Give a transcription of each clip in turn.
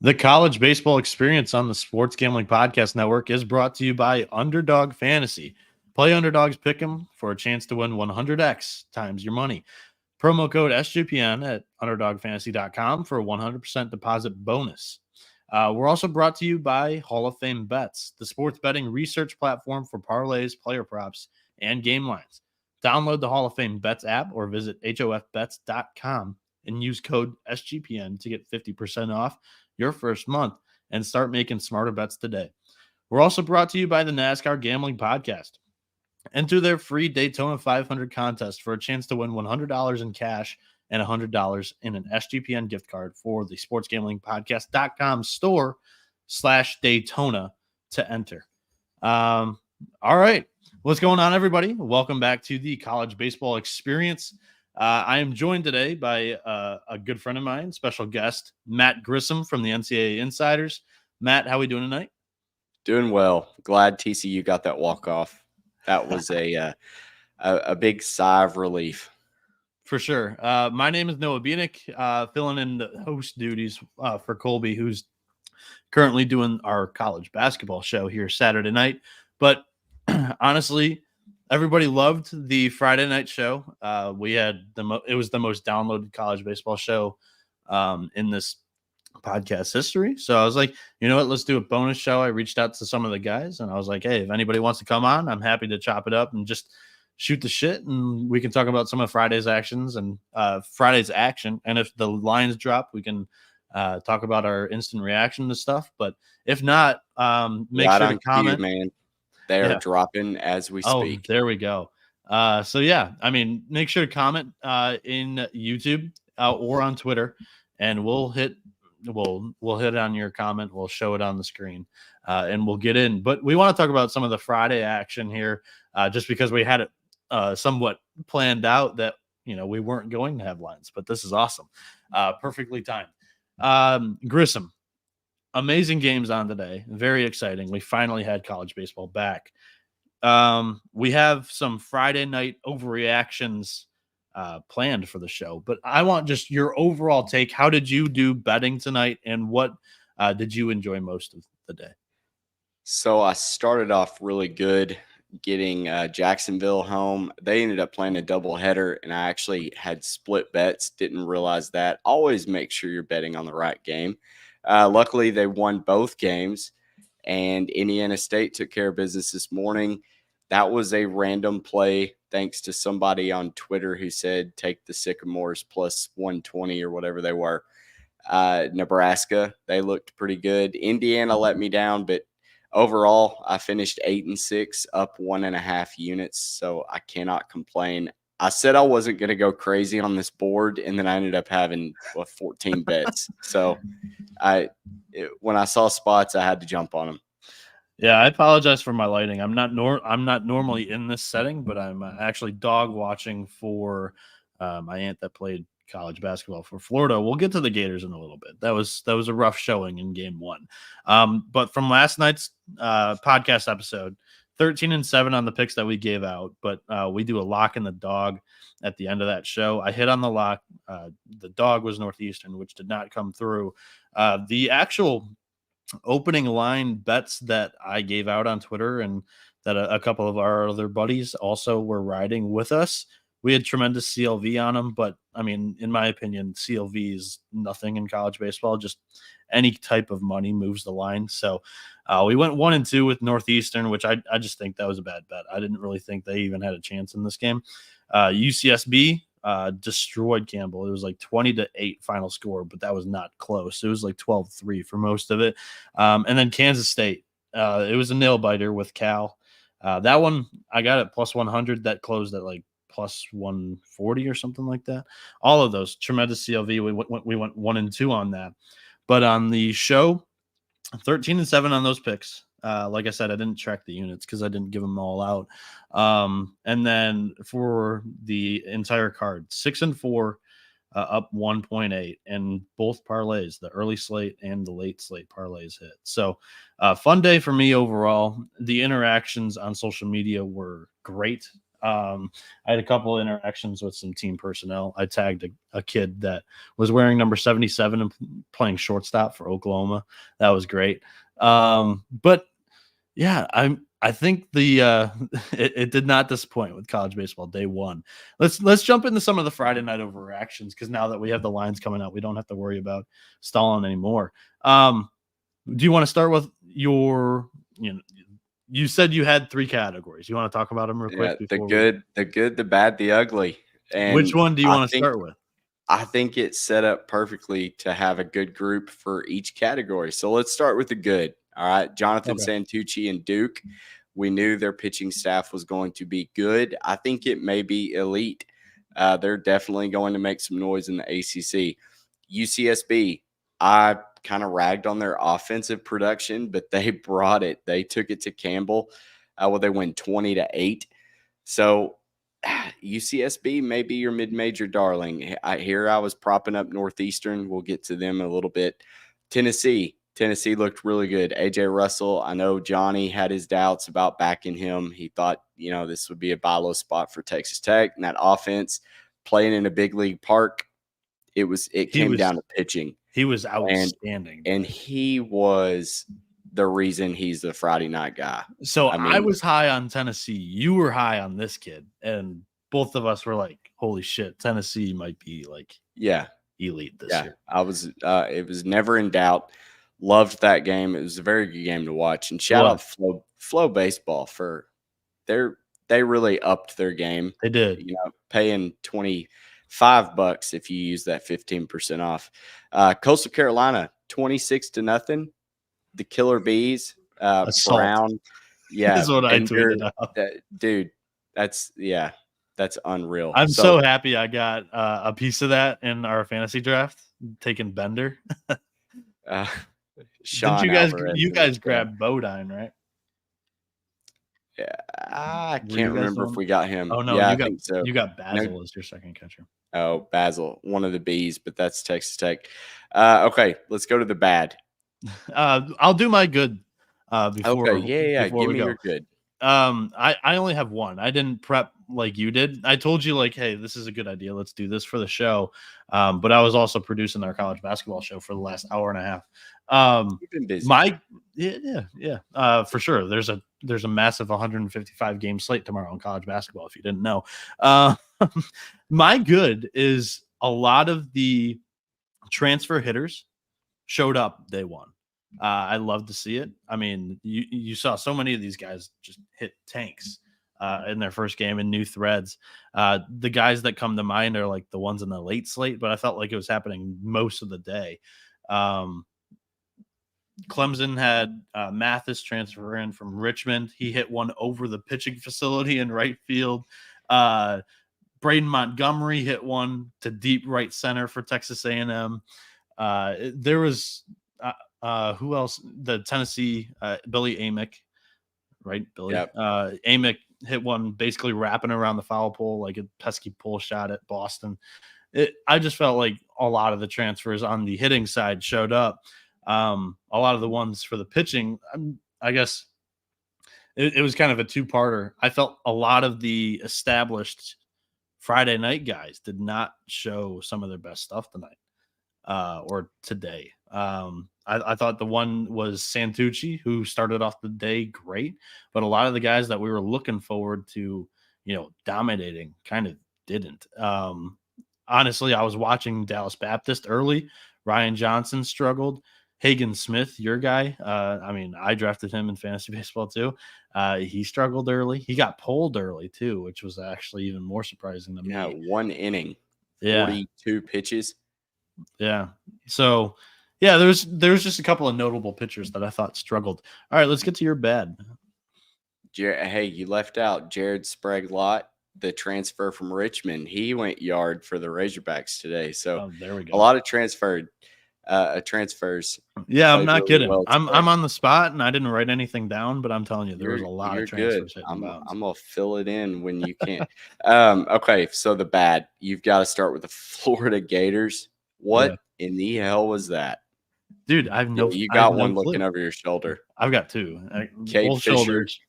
The college baseball experience on the Sports Gambling Podcast Network is brought to you by Underdog Fantasy. Play Underdogs Pick'em for a chance to win 100x times your money. Promo code SGPN at UnderdogFantasy.com for a 100% deposit bonus. We're also brought to you by Hall of Fame Bets, the sports betting research platform for parlays, player props, and game lines. Download the Hall of Fame Bets app or visit hofbets.com and use code SGPN to get 50% off your first month and start making smarter bets today. We're also brought to you by the NASCAR Gambling Podcast. Enter their free Daytona 500 contest for a chance to win $100 in cash and $100 in an SGPN gift card for the sportsgamblingpodcast.com store/Daytona to enter. All right. What's going on, everybody? Welcome back to the college baseball experience. I am joined today by a good friend of mine, special guest, Matt Grissom from the NCAA Insiders. Matt, how are we doing tonight? Doing well. Glad TCU got that walk-off. That was a big sigh of relief. For sure. My name is Noah Bieniek, filling in the host duties for Colby, who's currently doing our college basketball show here Saturday night. But honestly, everybody loved the Friday night show. We had it was the most downloaded college baseball show in this podcast history. So I was like, you know what, let's do a bonus show. I reached out to some of the guys and I was like, hey, if anybody wants to come on, I'm happy to chop it up and just shoot the shit, and we can talk about some of Friday's actions and Friday's action. And if the lines drop, we can talk about our instant reaction to stuff. But if not, make sure to comment. Man. They are dropping as we speak. There we go. So yeah, I mean, make sure to comment in YouTube or on Twitter, and we'll hit on your comment. We'll show it on the screen, and we'll get in. But we want to talk about some of the Friday action here, just because we had it somewhat planned out that we weren't going to have lines. But this is awesome, perfectly timed. Grissom, amazing games on today. Very exciting. We finally had college baseball back. We have some Friday night overreactions planned for the show, but I want just your overall take. How did you do betting tonight, and what did you enjoy most of the day? So I started off really good getting Jacksonville home. They ended up playing a doubleheader, and I actually had split bets. Didn't realize that. Always make sure you're betting on the right game. Luckily, they won both games, and Indiana State took care of business this morning. That was a random play thanks to somebody on Twitter who said take the Sycamores plus 120 or whatever they were. Nebraska, they looked pretty good. Indiana let me down, but overall, I finished 8-6, up 1.5 units, so I cannot complain. I said I wasn't going to go crazy on this board, and then I ended up having 14 bets. So when I saw spots, I had to jump on them. Yeah, I apologize for my lighting. I'm not normally in this setting, but I'm actually dog watching for my aunt that played college basketball for Florida. We'll get to the Gators in a little bit. That was a rough showing in game one. But from last night's podcast episode, 13-7 on the picks that we gave out, but we do a lock in the dog at the end of that show. I hit on the lock. The dog was Northeastern, which did not come through. The actual opening line bets that I gave out on Twitter and that a couple of our other buddies also were riding with us, we had tremendous CLV on them. But I mean, in my opinion, CLV is nothing in college baseball. Just any type of money moves the line. So we went 1-2 with Northeastern, which I just think that was a bad bet. I didn't really think they even had a chance in this game. UCSB destroyed Campbell. It was like 20-8 final score, but that was not close. It was like 12-3 for most of it. And then Kansas State, it was a nail biter with Cal. That one I got at plus 100. That closed at like plus 140 or something like that. All of those tremendous CLV. We went 1-2 on that. But on the show, 13-7 on those picks. Like I said, I didn't track the units because I didn't give them all out. And then for the entire card, 6-4, up 1.8, and both parlays, the early slate and the late slate parlays hit. So fun day for me overall. The interactions on social media were great. I had a couple of interactions with some team personnel. I tagged a kid that was wearing number 77 and playing shortstop for Oklahoma. That was great. But yeah, I think the it did not disappoint with college baseball day one. Let's jump into some of the Friday night overreactions, because now that we have the lines coming out, we don't have to worry about stalling anymore. Do you want to start with you said you had 3 categories. You want to talk about them real quick? The good, the bad, the ugly. And which one do you want to start with? I think it's set up perfectly to have a good group for each category. So let's start with the good. All right. Jonathan Santucci and Duke. We knew their pitching staff was going to be good. I think it may be elite. They're definitely going to make some noise in the ACC. UCSB, I kind of ragged on their offensive production, but they brought it. They took it to Campbell. They win 20-8. So UCSB may be your mid-major darling. I was propping up Northeastern. We'll get to them a little bit. Tennessee looked really good. AJ Russell, I know Johnny had his doubts about backing him. He thought, this would be a buy low spot for Texas Tech. And that offense playing in a big league park, it came down to pitching. He was outstanding. And he was the reason he's the Friday night guy. So I was high on Tennessee. You were high on this kid. And both of us were like, holy shit, Tennessee might be elite this year. I was it was never in doubt. Loved that game. It was a very good game to watch. And shout out Flow Baseball for they really upped their game. They did. Paying $25 if you use that 15% off. Coastal Carolina, 26-0. The Killer Bees, Brown. Yeah. That's what I tweeted out. Dude, that's unreal. I'm so happy I got a piece of that in our fantasy draft, taking Bender. Sean Didn't you guys grabbed Bodine, right? Yeah, I can't remember if we got him. Oh no, yeah, I think so. You got Basil as your second catcher. Oh, Basil, one of the Bees, but that's Texas Tech. Okay, let's go to the bad. I'll do my good. Before, okay, give me your good. I only have one. I didn't prep like you did. I told you hey, this is a good idea. Let's do this for the show. But I was also producing our college basketball show for the last hour and a half. You've been busy. For sure. There's a massive 155 game slate tomorrow in college basketball, if you didn't know. My good is a lot of the transfer hitters showed up day one. I love to see it. I mean, you saw so many of these guys just hit tanks in their first game in new threads. The guys that come to mind are like the ones in the late slate, but I felt like it was happening most of the day. Clemson had Mathis transfer in from Richmond. He hit one over the pitching facility in right field. Braden Montgomery hit one to deep right center for Texas A&M. There was who else? The Tennessee Billy Amick, right? Billy. Yep. Amick hit one basically wrapping around the foul pole like a pesky pull shot at Boston. I just felt like a lot of the transfers on the hitting side showed up. A lot of the ones for the pitching, I guess it was kind of a two-parter. I felt a lot of the established Friday night guys did not show some of their best stuff tonight or today. I thought the one was Santucci, who started off the day great, but a lot of the guys that we were looking forward to, dominating kind of didn't. Honestly, I was watching Dallas Baptist early. Ryan Johnson struggled. Hagen Smith, your guy. I drafted him in fantasy baseball too. He struggled early. He got pulled early too, which was actually even more surprising to me. Yeah, 1 inning, 42 pitches. Yeah. So, yeah, there's just a couple of notable pitchers that I thought struggled. All right, let's get to your bad. Hey, you left out Jared Sprague-Lott, the transfer from Richmond. He went yard for the Razorbacks today. So there we go. A lot of transfers. Yeah, I'm not kidding. Well I'm on the spot and I didn't write anything down, but I'm telling you, there was a lot of transfers. I'm gonna fill it in when you can. Okay, so the bad. You've got to start with the Florida Gators. What in the hell was that? Dude, you got one looking over your shoulder. I've got two. Both shoulders.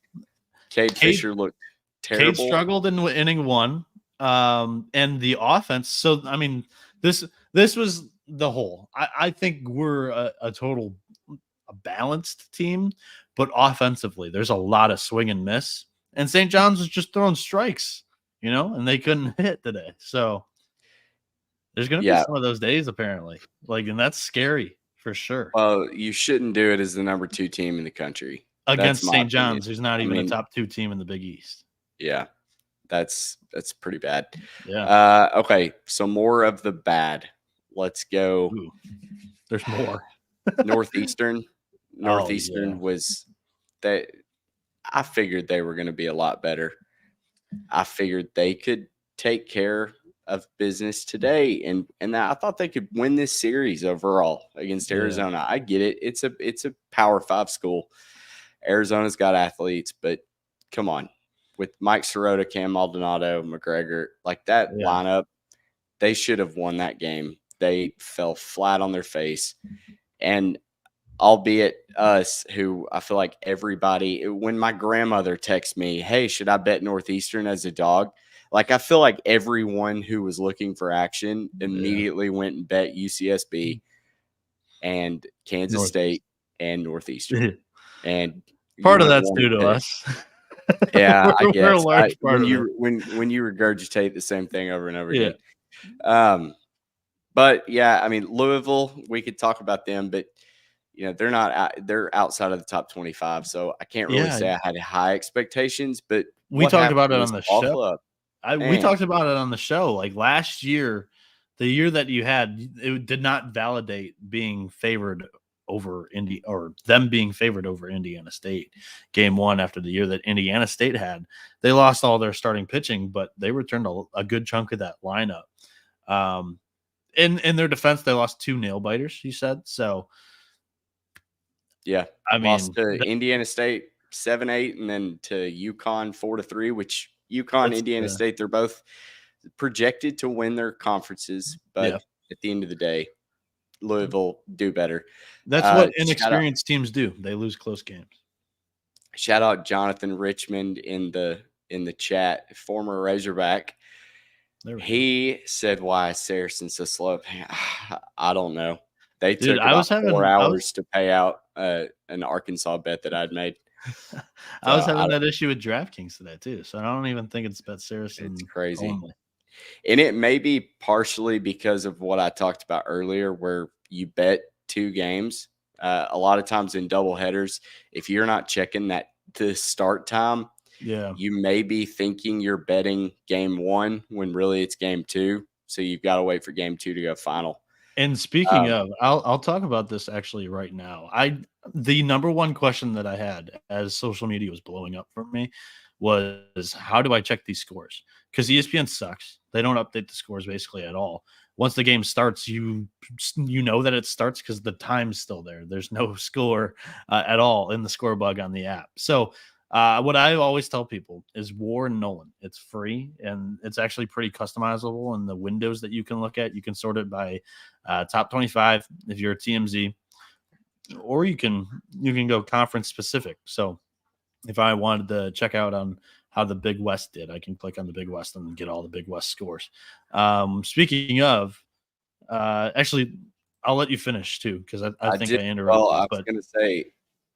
Cade Fisher looked terrible. Cade struggled in inning one. And the offense. So I mean, this was the whole. I think we're a total a balanced team, but offensively, there's a lot of swing and miss. And St. John's was just throwing strikes, and they couldn't hit today. So there's going to be Yeah. some of those days, apparently. And that's scary for sure. Well, you shouldn't do it as the number 2 team in the country. That's Against my St. opinion. John's, who's not I even a mean, top 2 team in the Big East. yeah, that's pretty bad. Yeah. Okay, so more of the bad. Let's go. Ooh, there's more. Northeastern. Oh, yeah. Was that I figured they were going to be a lot better. I figured they could take care of business today, and I thought they could win this series overall against Yeah. Arizona. I get it. It's a Power 5 school. Arizona's got athletes, but come on. With Mike Sirota, Cam Maldonado, McGregor, like that lineup, they should have won that game. They fell flat on their face. And albeit us, who I feel like everybody, when my grandmother texts me, hey, should I bet Northeastern as a dog? Like, I feel like everyone who was looking for action immediately went and bet UCSB and Kansas State and Northeastern. And part of that's due to us. Yeah, I We're a guess. large part When of you it. when you regurgitate the same thing over and over Yeah. again. But yeah, I mean, Louisville, we could talk about them, but they're not they're outside of the top 25, so I can't really say I had high expectations, but we talked about it on the show. Club? We talked about it on the show. Like last year, the year that you had, it did not validate being favored over them being favored over Indiana State. Game 1 after the year that Indiana State had, they lost all their starting pitching, but they returned a good chunk of that lineup. In their defense, they lost 2 nail biters, you said. So yeah, I mean, lost to Indiana State 7-8, and then to UConn 4-3. Which UConn, Indiana State, they're both projected to win their conferences, but at the end of the day, Louisville do better. That's what inexperienced teams do. They lose close games. Shout out Jonathan Richmond in the chat, former Razorback. He said, "Why is Saracen so slow?" I don't know. They took about 4 hours to pay out an Arkansas bet that I'd made. I was having that issue with DraftKings today too, so I don't even think it's bet Saracen. It's crazy. Only. And it may be partially because of what I talked about earlier, where you bet 2 games. A lot of times in double headers, if you're not checking the start time, you may be thinking you're betting game 1 when really it's game 2. So you've got to wait for game 2 to go final. And speaking of, I'll talk about this actually right now. The number one question that I had as social media was blowing up for me was, how do I check these scores? Because ESPN sucks. They don't update the scores basically at all. Once the game starts, you know that it starts because the time's still there. There's no score at all in the score bug on the app. So what I always tell people is War and Nolan. It's free, and it's actually pretty customizable in the windows that you can look at. You can sort it by top 25 if you're a TMZ, or you can go conference specific. So if I wanted to check out on how the Big West did, I can click on the Big West and get all the Big West scores. Speaking of, actually, I'll let you finish too, because I think I interrupted. Well, I was going to say,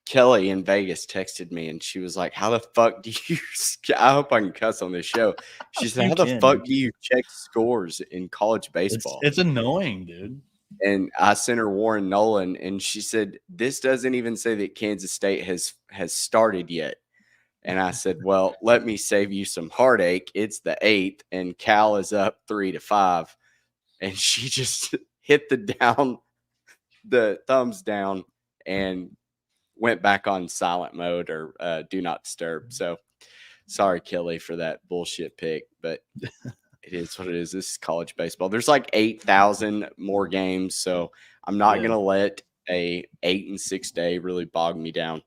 Kelly in Vegas texted me and she was like, how the fuck do you – I hope I can cuss on this show. She said, how the fuck do you check scores in college baseball? It's annoying, dude. And I sent her Warren Nolan, and she said, this doesn't even say that Kansas State has started yet. And I said, well, let me save you some heartache. It's the 8th, and Cal is up 3-5. And she just hit the thumbs down and went back on silent mode or do not disturb. So sorry, Kelly, for that bullshit pick, but it is what it is. This is college baseball. There's like 8,000 more games, so I'm not going to let a 8-6 day really bog me down.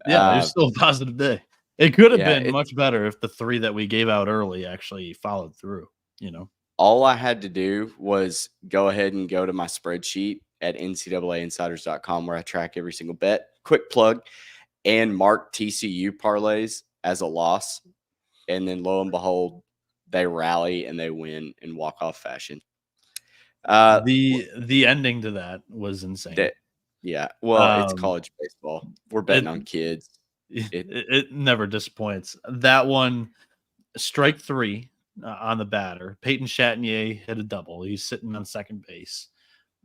Yeah, it's still a positive day. It could have been much better if the 3 that we gave out early actually followed through, All I had to do was go ahead and go to my spreadsheet at NCAAinsiders.com where I track every single bet. Quick plug, and mark TCU parlays as a loss. And then lo and behold, they rally and they win in walk-off fashion. The ending to that was insane. Yeah. Well, it's college baseball. We're betting on kids. It never disappoints. That one, strike 3 on the batter. Peyton Chatinier hit a double. He's sitting on second base.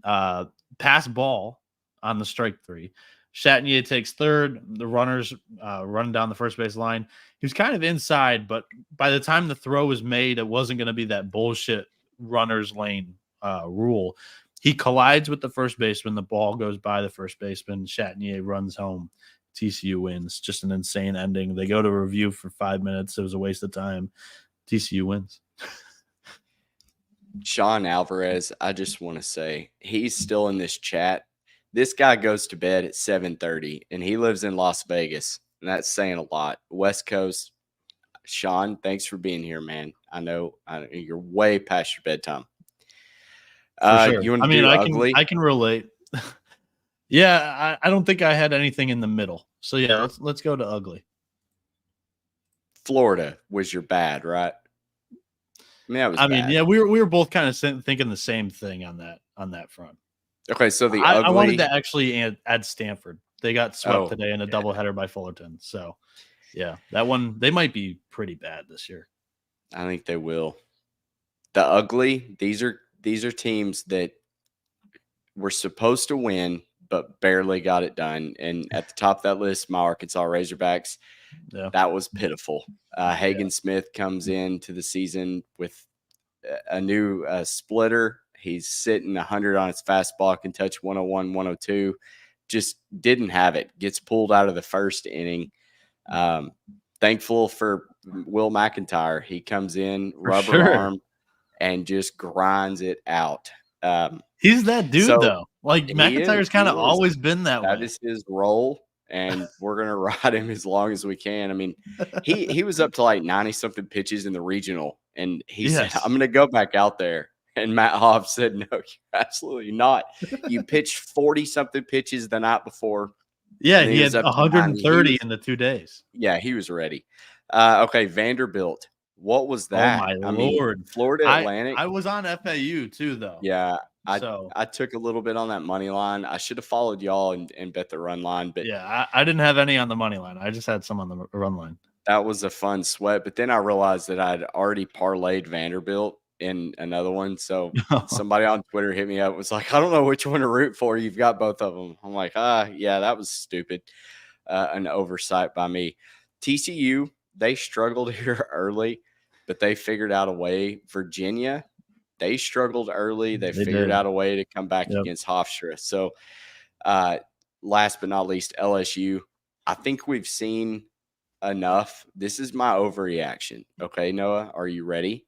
Pass ball on the strike 3. Chatinier takes third. The runners run down the first base line. He was kind of inside, but by the time the throw was made, it wasn't going to be that bullshit runner's lane rule. He collides with the first baseman. The ball goes by the first baseman. Chatinier runs home. TCU wins. Just an insane ending. They go to review for 5 minutes. It was a waste of time. TCU wins. Sean Alvarez, I just want to say he's still in this chat. This guy goes to bed at 7:30 and he lives in Las Vegas. And that's saying a lot. West Coast. Sean, thanks for being here, man. I know you're way past your bedtime. Sure. You want to do ugly? I can relate. Yeah, I don't think I had anything in the middle. So yeah, let's go to ugly. Florida was your bad, right? I mean, yeah, we were both kind of thinking the same thing on that front. Okay, so I wanted to actually add Stanford. They got swept today in a doubleheader by Fullerton. So yeah, that one, they might be pretty bad this year. I think they will. The ugly, these are teams that were supposed to win but barely got it done. And at the top of that list, my Arkansas Razorbacks, that was pitiful. Hagen Smith comes into the season with a new splitter. He's sitting 100 on his fastball, can touch 101, 102. Just didn't have it. Gets pulled out of the first inning. Thankful for Will McIntyre. He comes in, rubber arm, and just grinds it out. He's that dude, though. Like, McIntyre's kind of always been that way. That is his role, and we're going to ride him as long as we can. I mean, he was up to like 90-something pitches in the regional, and he said, I'm going to go back out there. And Matt Hobbs said, no, you're absolutely not. You pitched 40-something pitches the night before. Yeah, he had 130 in the 2 days. Yeah, he was ready. Okay, Vanderbilt. What was that? Oh, my Lord. Mean, Florida Atlantic. I was on FAU, too, though. Yeah, I took a little bit on that money line. I should have followed y'all and bet the run line. But yeah, I didn't have any on the money line. I just had some on the run line. That was a fun sweat. But then I realized that I'd already parlayed Vanderbilt in another one. So somebody on Twitter hit me up, was like, I don't know which one to root for. You've got both of them. I'm like, yeah, that was stupid. An oversight by me. TCU, they struggled here early, but they figured out a way. Virginia, they struggled early. They figured out a way to come back against Hofstra. So last but not least, LSU, I think we've seen enough. This is my overreaction. Okay, Noah, are you ready?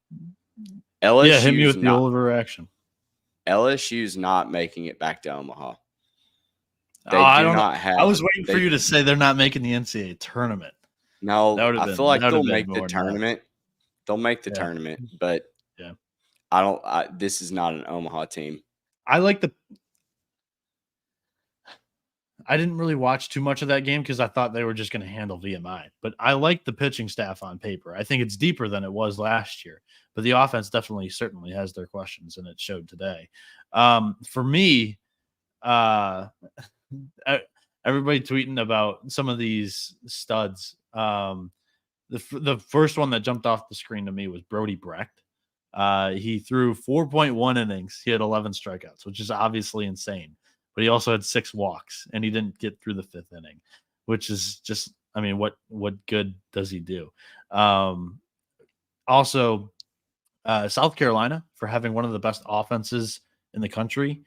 LSU, hit me with the overreaction. LSU's not making it back to Omaha. They do not have. I was waiting for you to say they're not making the NCAA tournament. No, I feel like they'll make the tournament. They'll make the tournament, but I don't. This is not an Omaha team. I didn't really watch too much of that game because I thought they were just going to handle VMI. But I like the pitching staff on paper. I think it's deeper than it was last year. But the offense certainly has their questions, and it showed today. For me, everybody tweeting about some of these studs. The first one that jumped off the screen to me was Brody Brecht. He threw 4.1 innings. He had 11 strikeouts, which is obviously insane. But he also had 6 walks, and he didn't get through the 5th inning, which is just, I mean, what good does he do? Also, South Carolina, for having one of the best offenses in the country,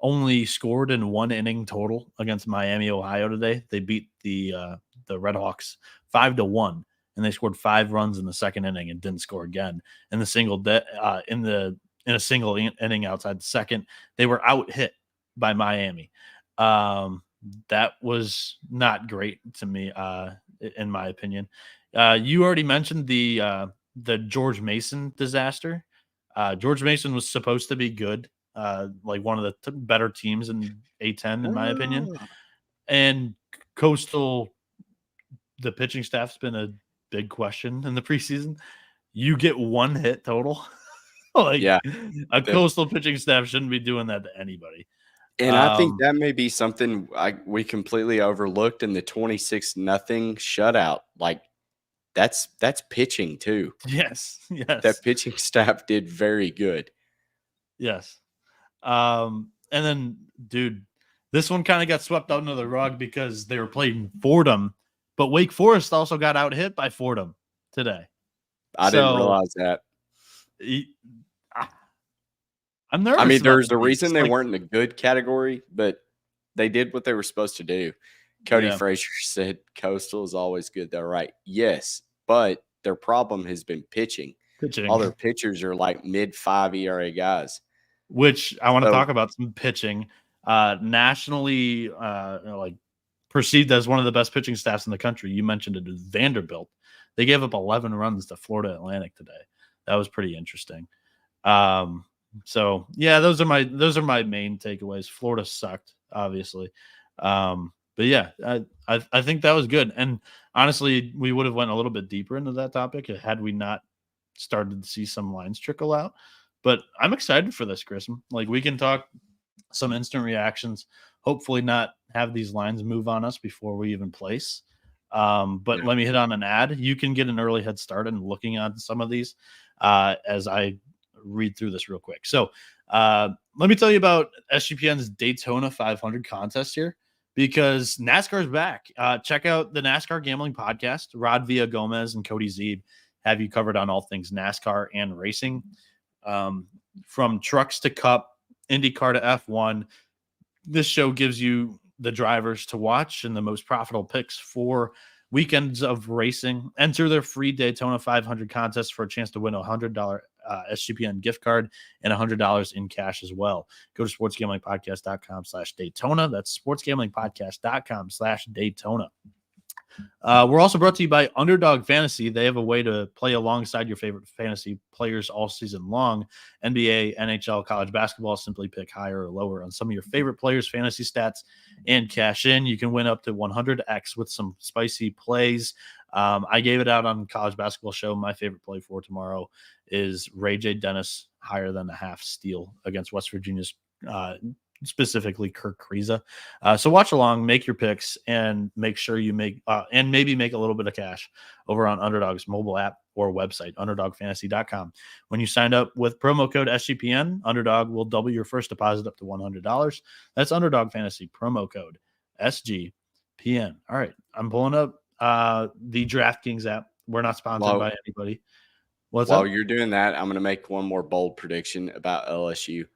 only scored in 1 inning total against Miami, Ohio today. They beat the Red Hawks 5-1, and they scored 5 runs in the 2nd inning and didn't score again. In a single inning outside the second, they were out hit by Miami. That was not great to me, in my opinion. You already mentioned the George Mason disaster. George Mason was supposed to be good, like one of the better teams in A10, in my opinion. And Coastal, the pitching staff's been a big question in the preseason. You get 1 hit total. Like Yeah. a Coastal pitching staff shouldn't be doing that to anybody. And I think that may be something we completely overlooked in the 26-0 shutout. Like that's pitching too. Yes. That pitching staff did very good. Yes. And then, dude, this one kind of got swept under the rug because they were playing Fordham, but Wake Forest also got out hit by Fordham today. I didn't realize that. I'm nervous. I mean, there's a reason they weren't in the good category, but they did what they were supposed to do. Cody Frazier said Coastal is always good, though, right? Yes, but their problem has been pitching. All their pitchers are like mid-5 ERA guys. Which I want to talk about some pitching. Nationally, like perceived as one of the best pitching staffs in the country. You mentioned it, Vanderbilt. They gave up 11 runs to Florida Atlantic today. That was pretty interesting. So yeah, those are my main takeaways. Florida sucked, obviously. But yeah, I think that was good. And honestly, we would have went a little bit deeper into that topic had we not started to see some lines trickle out. But I'm excited for this, Grissom. Like, we can talk some instant reactions, hopefully not have these lines move on us before we even place. But let me hit on an ad. You can get an early head start in looking at some of these as I read through this real quick. So let me tell you about SGPN's Daytona 500 contest here, because NASCAR's back. Check out the NASCAR Gambling Podcast. Rod Villagomez and Cody Zeeb have you covered on all things NASCAR and racing. From trucks to Cup, IndyCar to F1. This show gives you the drivers to watch and the most profitable picks for weekends of racing. Enter their free Daytona 500 contest for a chance to win a $100 SGPN gift card and $100 in cash as well. Go to sportsgamblingpodcast.com/Daytona. That's sportsgamblingpodcast.com/Daytona. We're also brought to you by Underdog Fantasy. They have a way to play alongside your favorite fantasy players all season long. NBA, NHL, college basketball. Simply pick higher or lower on some of your favorite players' fantasy stats and cash in. You can win up to 100x with some spicy plays. I gave it out on College Basketball Show. My favorite play for tomorrow is Ray J. Dennis higher than a half steal against West Virginia's specifically Kirk Kriisa. So watch along, make your picks, and make sure you make and maybe make a little bit of cash over on Underdog's mobile app or website, underdogfantasy.com. When you sign up with promo code SGPN, Underdog will double your first deposit up to $100. That's Underdog Fantasy promo code SGPN. All right, I'm pulling up the DraftKings app. We're not sponsored by anybody. While you're doing that, I'm going to make one more bold prediction about LSU.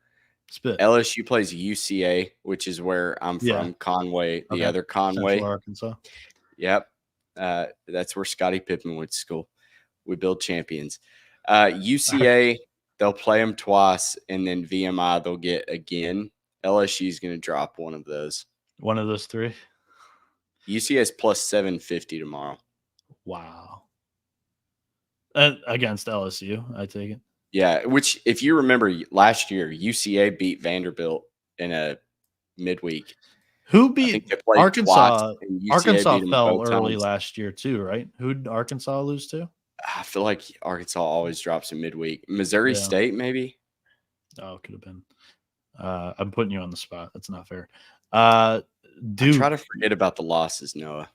Spit. LSU plays UCA, which is where I'm from, Conway, the other Conway. Central Arkansas. Yep. That's where Scottie Pippen went to school. We build champions. UCA, they'll play them twice, and then VMI they'll get again. LSU is going to drop one of those. One of those three? UCA is plus 750 tomorrow. Wow. Against LSU, I take it. Yeah, which, if you remember last year, UCA beat Vanderbilt in a midweek. Who beat Arkansas? Arkansas fell early last year too, right? Who did Arkansas lose to? I feel like Arkansas always drops in midweek. Missouri State, maybe? Oh, it could have been. I'm putting you on the spot. That's not fair. Duke. I try to forget about the losses, Noah.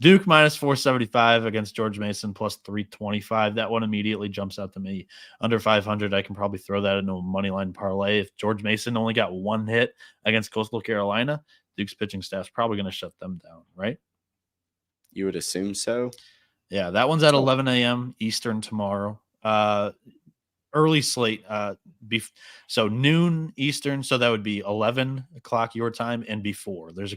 Duke minus 475 against George Mason plus 325. That one immediately jumps out to me. Under 500, I can probably throw that into a money line parlay. If George Mason only got one hit against Coastal Carolina, Duke's pitching staff's probably going to shut them down, right? You would assume so. Yeah, that one's at 11 a.m. Eastern tomorrow. Early slate. So noon Eastern, so that would be 11 o'clock your time and before. There's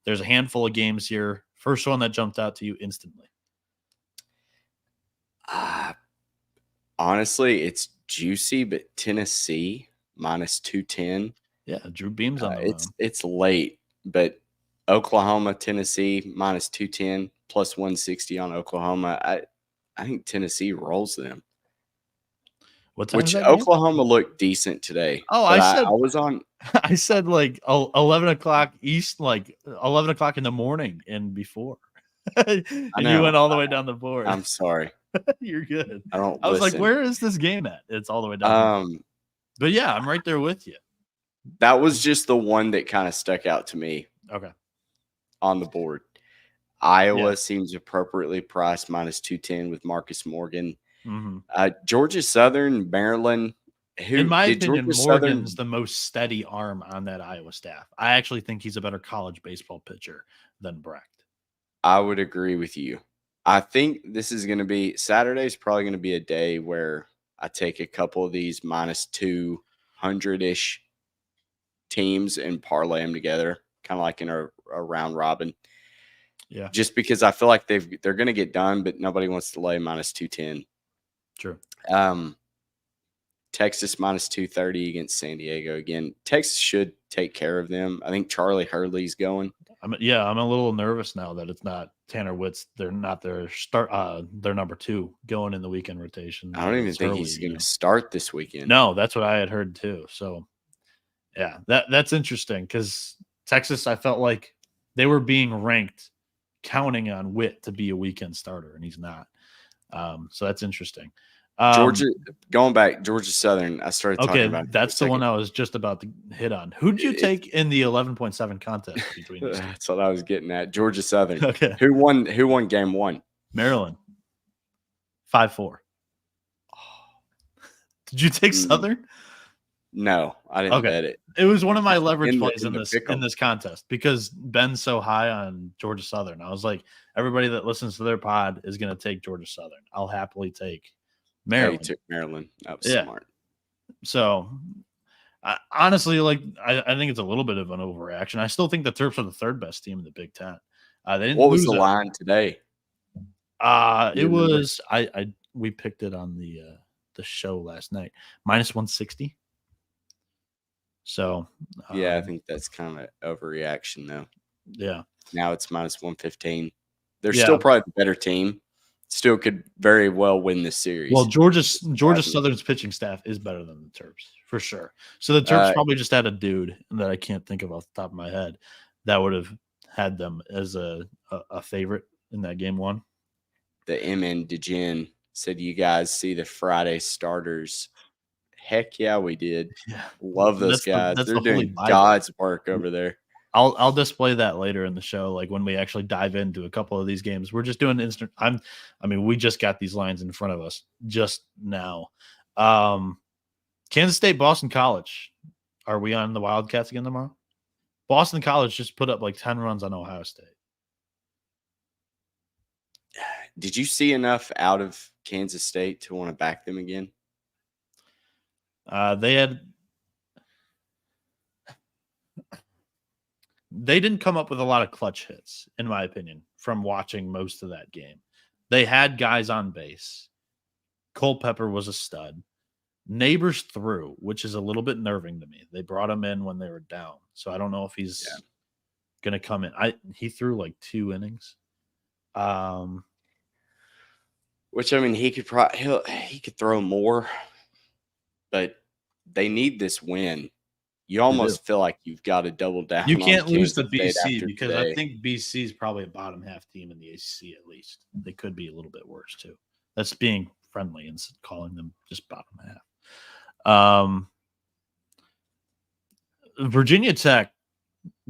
a handful of games here. First one that jumped out to you instantly. Honestly, it's juicy, but Tennessee minus 210. Yeah, Drew Beam's on the it's late, but Oklahoma, Tennessee minus 210 plus 160 on Oklahoma. I think Tennessee rolls them. What time? Which Oklahoma looked decent today. Oh, I was on. I said like 11 o'clock East, like 11 o'clock in the morning and before. And you went all the way down the board. I'm sorry. You're good. I don't I was like, listen. where is this game at? It's all the way down. But yeah, I'm right there with you. That was just the one that kind of stuck out to me. Okay. On the board. Iowa seems appropriately priced minus 210 with Marcus Morgan. Mm-hmm. Georgia Southern, Maryland. In my opinion, Morgan's the most steady arm on that Iowa staff. I actually think he's a better college baseball pitcher than Brecht. I would agree with you. I think this is going to be Saturday's probably going to be a day where I take a couple of these minus 200-ish teams and parlay them together, kind of like in a round robin. Yeah. Just because I feel like they're going to get done, but nobody wants to lay minus 210. True. Texas minus 230 against San Diego. Again, Texas should take care of them. I think Charlie Hurley's going. I'm a little nervous now that it's not Tanner Witt's. They're not their their number 2 going in the weekend rotation. I don't even think he's going to start this weekend. No, that's what I had heard too. So, yeah, that's interesting because Texas, I felt like they were being ranked counting on Witt to be a weekend starter, and he's not. So that's interesting. Georgia, going back, Georgia Southern, I started talking about. That's the one I was just about to hit on. Who'd you take in the 11.7 contest between these two? That's what I was getting at. Georgia Southern. Okay. Who won game 1? Maryland. 5-4. Did you take Southern? No, I didn't bet it. It was one of my leverage plays in this contest because Ben's so high on Georgia Southern. I was like, everybody that listens to their pod is going to take Georgia Southern. I'll happily take Maryland. Yeah, you took Maryland. That was smart. So, honestly, I think it's a little bit of an overreaction. I still think the Terps are the 3rd best team in the Big Ten. They didn't. What was the line today? It was we picked it on the show last night. Minus 160. So I think that's kind of overreaction though. Yeah. Now it's minus 115. They're still probably the better team. Still could very well win this series. Well, Georgia Southern's pitching staff is better than the Terps for sure. So the Terps probably just had a dude that I can't think of off the top of my head that would have had them as a favorite in that game 1. The MN DeGen said, "You guys see the Friday starters?" Heck yeah, we did. Yeah. Love those guys. They're doing God's work over there. I'll display that later in the show, like when we actually dive into a couple of these games. We're just doing instant. We just got these lines in front of us just now. Kansas State, Boston College. Are we on the Wildcats again tomorrow? Boston College just put up like 10 runs on Ohio State. Did you see enough out of Kansas State to want to back them again? They didn't come up with a lot of clutch hits, in my opinion, from watching most of that game. They had guys on base. Culpepper was a stud. Neighbors threw, which is a little bit nerving to me. They brought him in when they were down, so I don't know if he's going to come in. He threw like 2 innings. Which he could he could throw more, but they need this win. You almost feel like you've got to double down. You can't lose to BC because today. I think BC is probably a bottom half team in the ACC at least. They could be a little bit worse too. That's being friendly and calling them just bottom half. Virginia Tech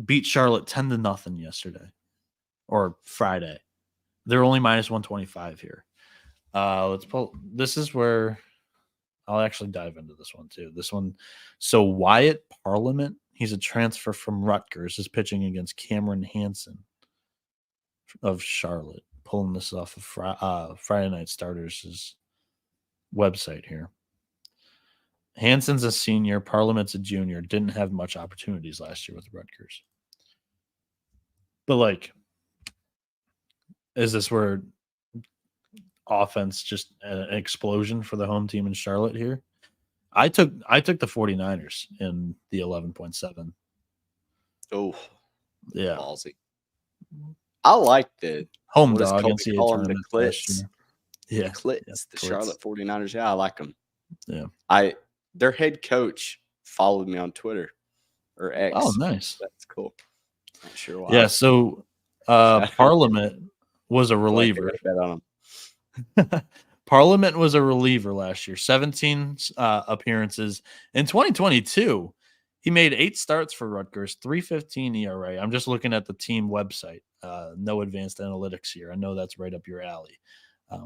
beat Charlotte 10-0 yesterday or Friday. They're only minus 125 here. Let's pull. This is where I'll actually dive into this one too. This one. So Wyatt Parliament, he's a transfer from Rutgers, is pitching against Cameron Hansen of Charlotte. Pulling this off of Friday Night Starters' website here. Hansen's a senior, Parliament's a junior. Didn't have much opportunities last year with Rutgers. But is this where offense just an explosion for the home team in Charlotte here? I took the 49ers in the 11.7. Oh, yeah. Ballsy. I like the home dog NCAA tournament. The Clits. Yeah. Clits, the Clits. Charlotte 49ers. Yeah, I like them. Yeah. Their head coach followed me on Twitter or X. Oh, nice. That's cool. Not sure why. Yeah, so Parliament was a reliever. Parliament was a reliever last year, 17 appearances. In 2022, he made 8 starts for Rutgers, 3.15 ERA. I'm just looking at the team website. No advanced analytics here. I know that's right up your alley,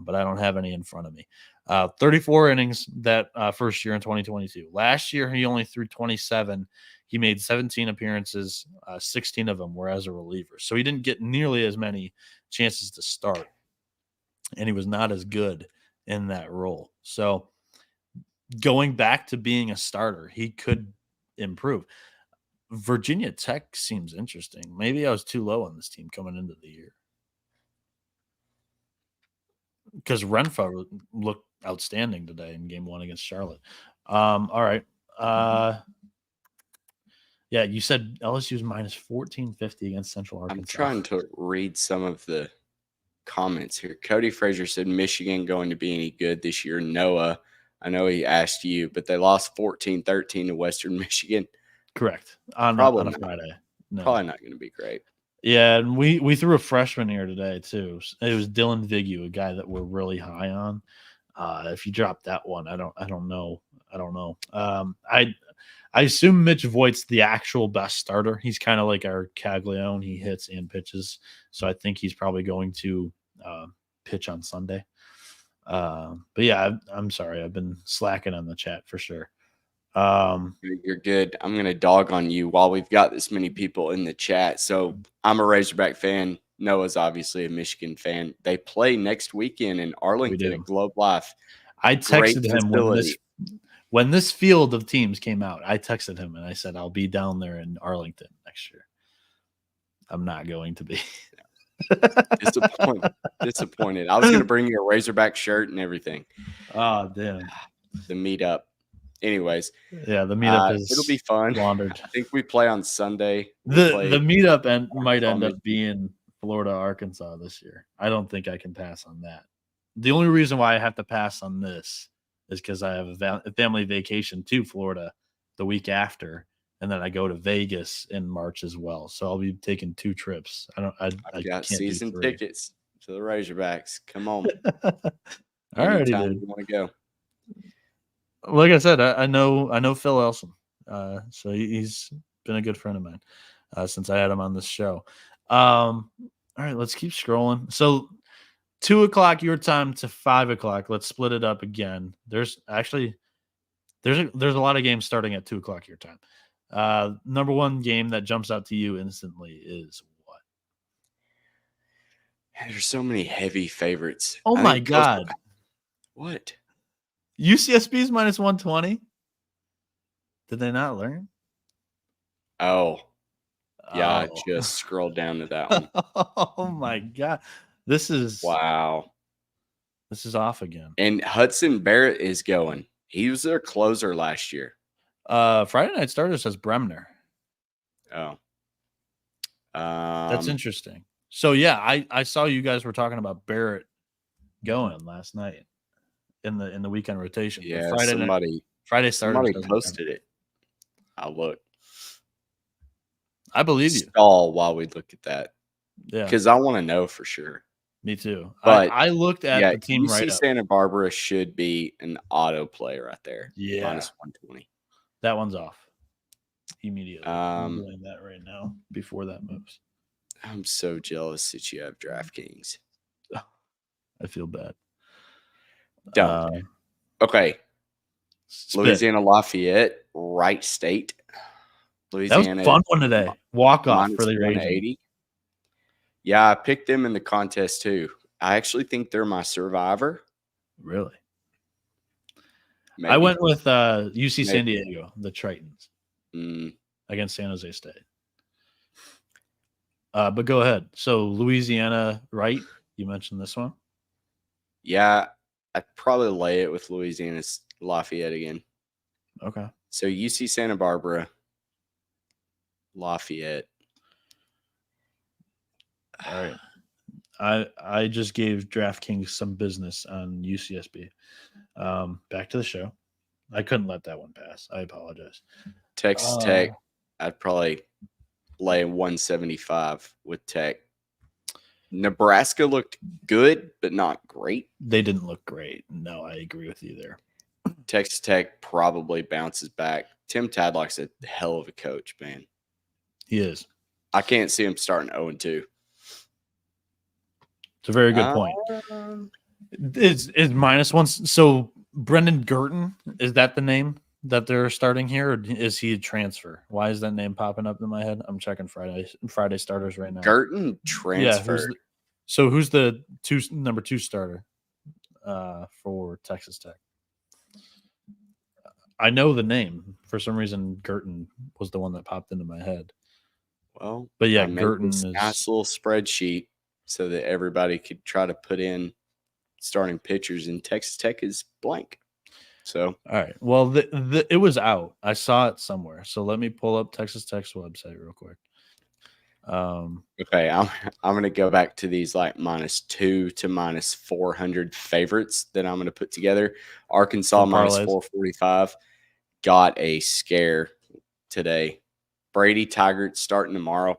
but I don't have any in front of me. 34 innings that first year in 2022. Last year, he only threw 27. He made 17 appearances. 16 of them were as a reliever. So he didn't get nearly as many chances to start, and he was not as good in that role. So going back to being a starter, he could improve. Virginia Tech seems interesting. Maybe I was too low on this team coming into the year because Renfro looked outstanding today in game 1 against Charlotte. All right. Yeah, you said LSU's minus 1450 against Central Arkansas. I'm trying to read some of the comments here. Cody Frazier said Michigan going to be any good this year. Noah, I know he asked you, but they lost 14-13 to Western Michigan. Correct. On a Friday. No. Probably not going to be great. Yeah, and we threw a freshman here today too. It was Dylan Vigu, a guy that we're really high on. If you drop that one, I don't know. I assume Mitch Voigt's the actual best starter. He's kind of like our Caglione. He hits and pitches, so I think he's probably going to pitch on Sunday. But yeah, I'm sorry. I've been slacking on the chat for sure. You're good. I'm going to dog on you while we've got this many people in the chat. So I'm a Razorback fan. Noah's obviously a Michigan fan. They play next weekend in Arlington at Globe Life. I texted him when this field of teams came out. I texted him and I said, I'll be down there in Arlington next year. I'm not going to be. Disappointed. I was going to bring you a Razorback shirt and everything. Oh, damn. The meetup. Anyways. Yeah, the meetup it'll be fun. Laundered. I think we play on Sunday. The meetup might end up being Florida, Arkansas this year. I don't think I can pass on that. The only reason why I have to pass on this is because I have a family vacation to Florida the week after, and then I go to Vegas in March as well. So I'll be taking 2 trips. I got season tickets to the Razorbacks. Come on. All right, you want to go. Like I said, I know Phil Elson. So he's been a good friend of mine since I had him on this show. All right, let's keep scrolling. So 2:00 your time to 5:00. Let's split it up again. There's a lot of games starting at 2:00 your time. Number one game that jumps out to you instantly is what? There's so many heavy favorites. Oh my God. What? UCSB's minus 120. Did they not learn? Oh. Yeah, I just scrolled down to that one. Oh my God. Wow. This is off again. And Hudson Barrett is going. He was their closer last year. Friday Night Starter says Bremner. Oh. That's interesting. So yeah, I saw you guys were talking about Barrett going last night in the weekend rotation. Yeah, Friday Starter. Somebody posted it. I'll look. I believe you. Stall while we look at that. Yeah. Because I want to know for sure. Me too. But I looked at the team right up. Santa Barbara should be an auto play right there. Yeah. Minus 120. That one's off immediately. I'm doing that right now before that moves. I'm so jealous that you have DraftKings. I feel bad. Don't. Okay. Louisiana Lafayette, Wright State. Louisiana. That was a fun one today. Walk off for the Raging. Yeah, I picked them in the contest too. I actually think they're my survivor. Really? Maybe. I went with UC San Diego, the Tritons, against San Jose State. But go ahead. So Louisiana, right? You mentioned this one. Yeah, I'd probably lay it with Louisiana's Lafayette again. Okay. So UC Santa Barbara, Lafayette. All right. I just gave DraftKings some business on UCSB. Back to the show. I couldn't let that one pass. I apologize. Texas Tech, I'd probably lay 175 with Tech. Nebraska looked good, but not great. They didn't look great. No, I agree with you there. Texas Tech probably bounces back. Tim Tadlock's a hell of a coach, man. He is. I can't see him starting 0-2. It's a very good point. Is -1. So Brendan Girton, is that the name that they're starting here, or is he a transfer? Why is that name popping up in my head? I'm checking Friday starters right now. Girton transfer. Yeah, who's the number 2 starter for Texas Tech? I know the name. For some reason, Girton was the one that popped into my head. Well, but yeah, Girton is nice little spreadsheet so that everybody could try to put in starting pitchers, and Texas Tech is blank. So, all right. Well, it was out. I saw it somewhere. So let me pull up Texas Tech's website real quick. Okay, I'm going to go back to these like -2 to -400 favorites that I'm going to put together. Arkansas -445 got a scare today. Brady Tigert starting tomorrow.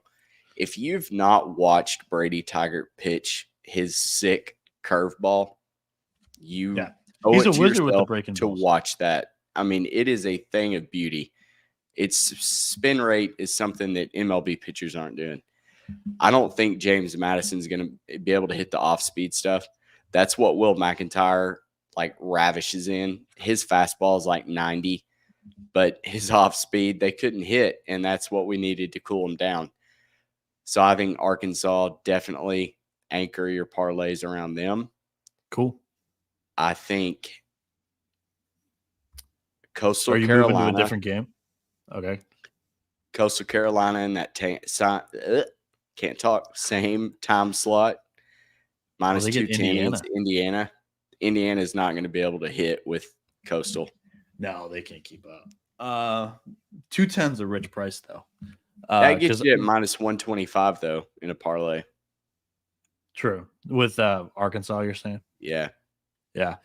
If you've not watched Brady Tigert pitch his sick curveball, you owe he's it a to wizard with the yourself breaking to balls. watch that. I mean, it is a thing of beauty. Its spin rate is something that MLB pitchers aren't doing. I don't think James Madison's going to be able to hit the off-speed stuff. That's what Will McIntyre like ravishes in. His fastball is like 90, but his off-speed they couldn't hit, and that's what we needed to cool him down. So I think Arkansas, definitely anchor your parlays around them. Cool. I think Coastal Are you Carolina. moving to a different game? Okay. Coastal Carolina in that can't talk. Same time slot. -210 is Indiana. Indiana is not going to be able to hit with Coastal. No, they can't keep up. 210's a rich price though. That gets you at -125 though in a parlay. True. With Arkansas, you're saying? Yeah. Yeah.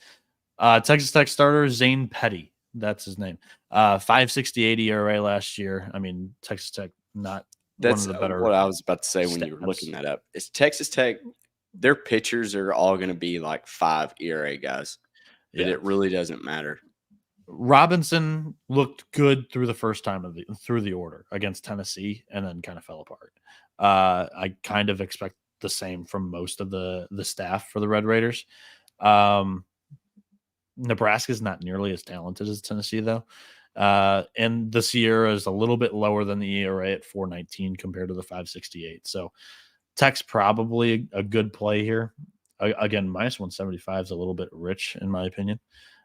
Texas Tech starter Zane Petty. That's his name. 5.68 ERA last year. I mean, Texas Tech That's one of the better. What I was about to say when you were looking that up. Is Texas Tech, their pitchers are all going to be like 5 ERA guys, but it really doesn't matter. Robinson looked good through the first time through the order against Tennessee, and then kind of fell apart. I kind of expect the same from most of the staff for the Red Raiders. Nebraska is not nearly as talented as Tennessee, though. And the Sierra is a little bit lower than the ERA at 4.19 compared to the 5.68. So Tech's probably a good play here. Again, -175 is a little bit rich in my opinion.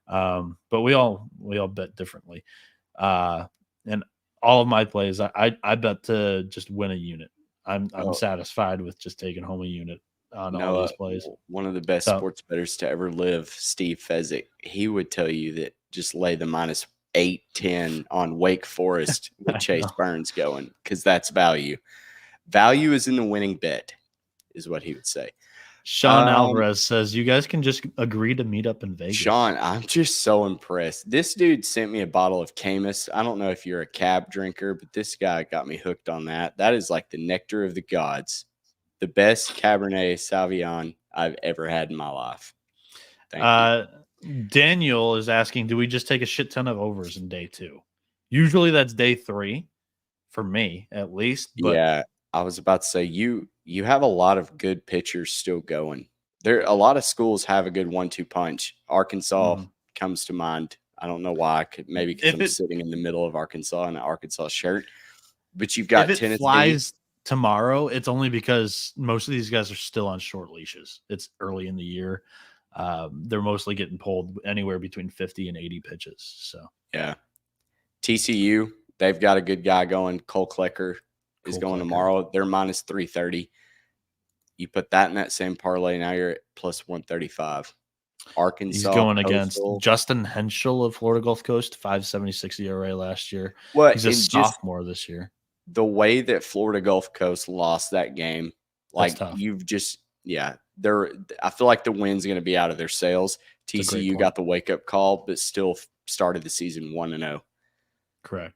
But we all bet differently. And all of my plays, I bet to just win a unit. I'm satisfied with just taking home a unit on all these plays. One of the best sports bettors to ever live, Steve Fezzik, he would tell you that just lay the -8, 10 on Wake Forest with Chase Burns going, because that's value. Value is in the winning bet, is what he would say. Sean Alvarez says, you guys can just agree to meet up in Vegas. Sean, I'm just so impressed. This dude sent me a bottle of Camus. I don't know if you're a cab drinker, but this guy got me hooked on that. That is like the nectar of the gods. The best Cabernet Sauvignon I've ever had in my life. Thank you. Daniel is asking, do we just take a shit ton of overs in day 2? Usually that's day 3 for me, at least. But yeah, I was about to say you have a lot of good pitchers still going. A lot of schools have a good 1-2 punch. Arkansas comes to mind. I don't know why. Maybe because I'm sitting in the middle of Arkansas in an Arkansas shirt. But you've got Tennessee. If it flies tomorrow, it's only because most of these guys are still on short leashes. It's early in the year. They're mostly getting pulled anywhere between 50 and 80 pitches. So yeah, TCU, they've got a good guy going. Cole Klecker is going tomorrow. They're -330. You put that in that same parlay, now you're at +135. Arkansas, he's going against Justin Henschel of Florida Gulf Coast, 5.76 ERA last year. He's a sophomore this year. The way that Florida Gulf Coast lost that game, like you've just I feel like the win's going to be out of their sails. TCU got the wake up call, but still started the season 1-0. Correct.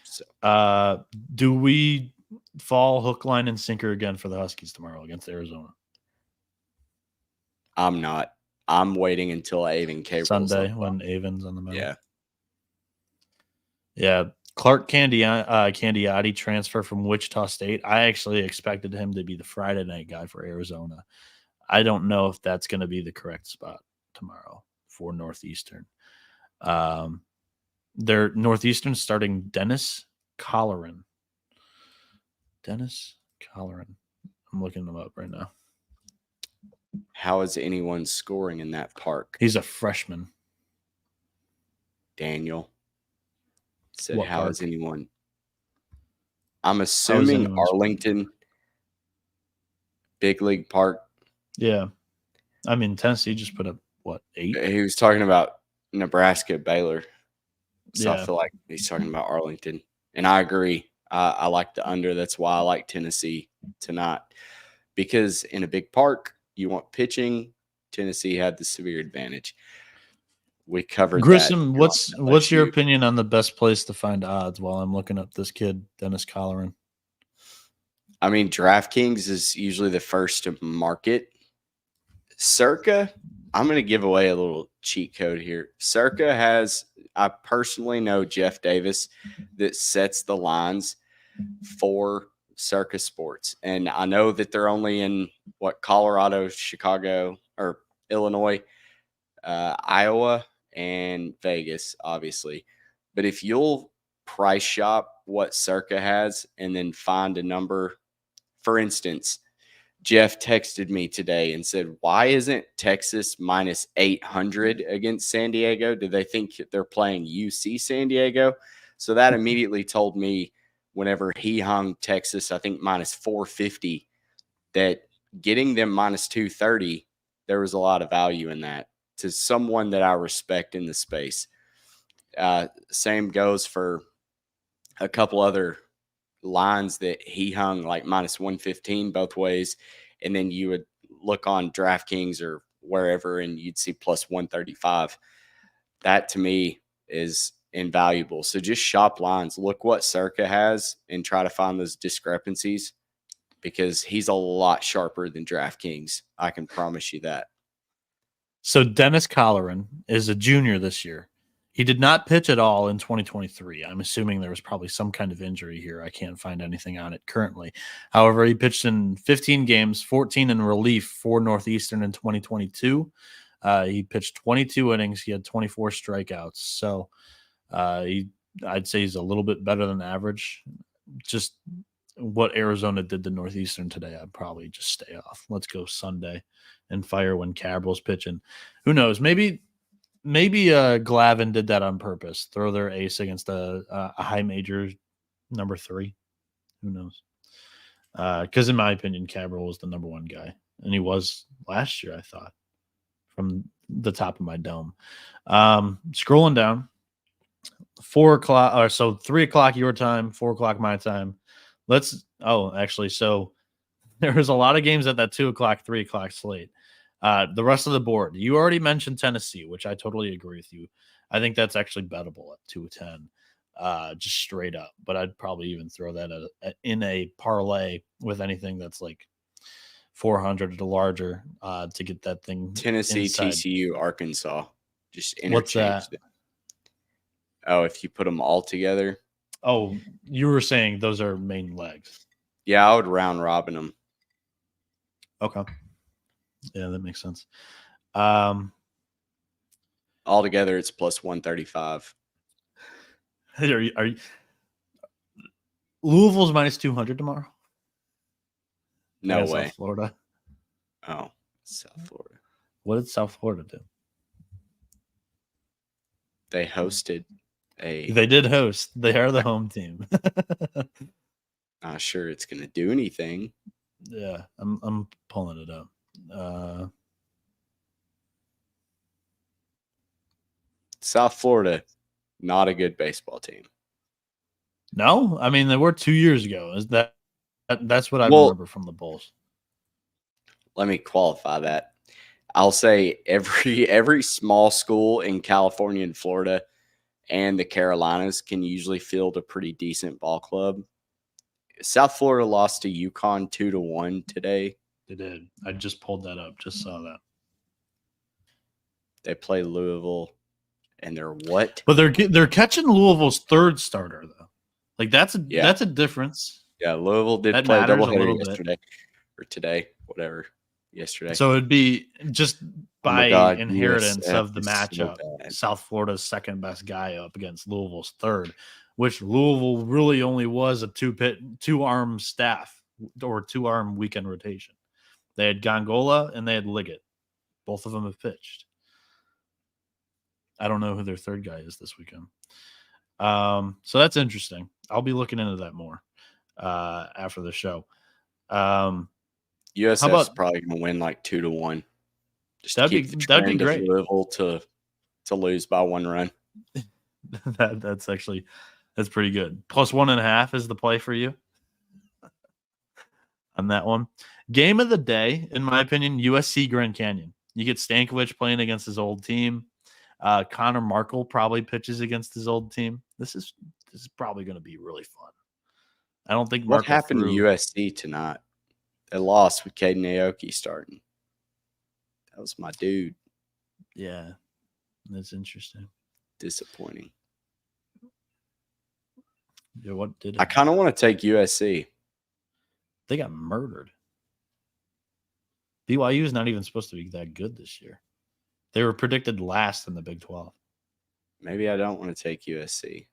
So, do we fall hook, line, and sinker again for the Huskies tomorrow against Arizona. I'm not. I'm waiting until Avon Cable's Sunday when Avon's on the mound. Yeah. Yeah. Clark Candiotti transfer from Wichita State. I actually expected him to be the Friday night guy for Arizona. I don't know if that's going to be the correct spot tomorrow for Northeastern. They're Northeastern starting Dennis Colleran. Dennis Colleran. I'm looking them up right now. How is anyone scoring in that park? He's a freshman. Daniel said, What how park? is anyone? I'm assuming Arlington, Big League Park. Yeah. I mean, Tennessee just put up, what, 8? He was talking about Nebraska, Baylor. So Yeah. I feel like he's talking about Arlington. And I agree. I like the under. That's why I like Tennessee tonight. Because in a big park, you want pitching. Tennessee had the severe advantage. We covered Grissom, that. what's your opinion on the best place to find odds while I'm looking up this kid, Dennis Colleran? I mean, DraftKings is usually the first to market. Circa, I'm going to give away a little cheat code here. Circa has, I personally know Jeff Davis that sets the lines for Circa Sports. And I know that they're only in Colorado, Chicago, or Illinois, Iowa, and Vegas, obviously. But if you'll price shop what Circa has and then find a number, for instance, Jeff texted me today and said, why isn't Texas minus 800 against San Diego? Do they think they're playing UC San Diego? So that immediately told me whenever he hung Texas, I think minus 450, that getting them minus 230, there was a lot of value in that to someone that I respect in the space. Same goes for a couple other lines that he hung, like minus 115 both ways. And then you would look on DraftKings or wherever and you'd see plus 135. That to me is invaluable. So just shop lines, look what Circa has and try to find those discrepancies, because he's a lot sharper than DraftKings. I can promise you that. So Dennis Colleran is a junior this year. He did not pitch at all in 2023. I'm assuming there was probably some kind of injury here. I can't find anything on it currently. However, he pitched in 15 games, 14 in relief for Northeastern in 2022. He pitched 22 innings. He had 24 strikeouts. So I'd say he's a little bit better than average. Just what Arizona did to Northeastern today, I'd probably just stay off. Let's go Sunday and fire when Cabral's pitching. Who knows? Maybe Glavin did that on purpose. Throw their ace against a high major number 3. Who knows? Because in my opinion, Cabral was the number 1 guy, and he was last year, I thought, from the top of my dome. Scrolling down, 4 o'clock, or so 3 o'clock your time, 4 o'clock my time. So there was a lot of games at that 2 o'clock, 3 o'clock slate. The rest of the board, you already mentioned Tennessee, which I totally agree with you. I think that's actually bettable at 210, just straight up. But I'd probably even throw that in a parlay with anything that's like 400 or larger to get that thing. Tennessee, inside. TCU, Arkansas. Just interchange. What's that? Them. Oh, if you put them all together. Oh, you were saying those are main legs. Yeah, I would round robin them. Okay. Yeah, that makes sense. Altogether, it's plus 135. Are you Louisville's minus 200 tomorrow? No way. South Florida. Oh, South Florida. What did South Florida do? They hosted They did host. They are the home team. Not sure it's going to do anything. Yeah, I'm pulling it up. South Florida, not a good baseball team. No, I mean they were 2 years ago. Is that's what I remember from the Bulls? Let me qualify that. I'll say every small school in California and Florida and the Carolinas can usually field a pretty decent ball club. South Florida lost to UConn 2-1 today. They did. I just pulled that up. Just saw that. They play Louisville, and they're what? But they're catching Louisville's third starter though. Like that's a difference. Yeah, Louisville did That play a matters a doubleheader little yesterday or today, whatever. Yesterday. So it'd be just by inheritance USF of the is so matchup, bad. South Florida's second best guy up against Louisville's third, which Louisville really only was a two-arm staff or two-arm weekend rotation. They had Gongola and they had Liggett. Both of them have pitched. I don't know who their third guy is this weekend. So that's interesting. I'll be looking into that more after the show. USF's probably going to win like 2-1. Just to keep the trend of Louisville to lose by 1 run. That's pretty good. Plus 1.5 is the play for you on that one. Game of the day, in my opinion, USC Grand Canyon. You get Stankovic playing against his old team. Connor Markle probably pitches against his old team. This is probably going to be really fun. I don't think What happened to USC tonight? They lost with Caden Aoki starting. That was my dude. Yeah, that's interesting. Disappointing. Yeah, what did I kind of want to take USC. They got murdered. BYU is not even supposed to be that good this year. They were predicted last in the Big 12. Maybe I don't want to take USC.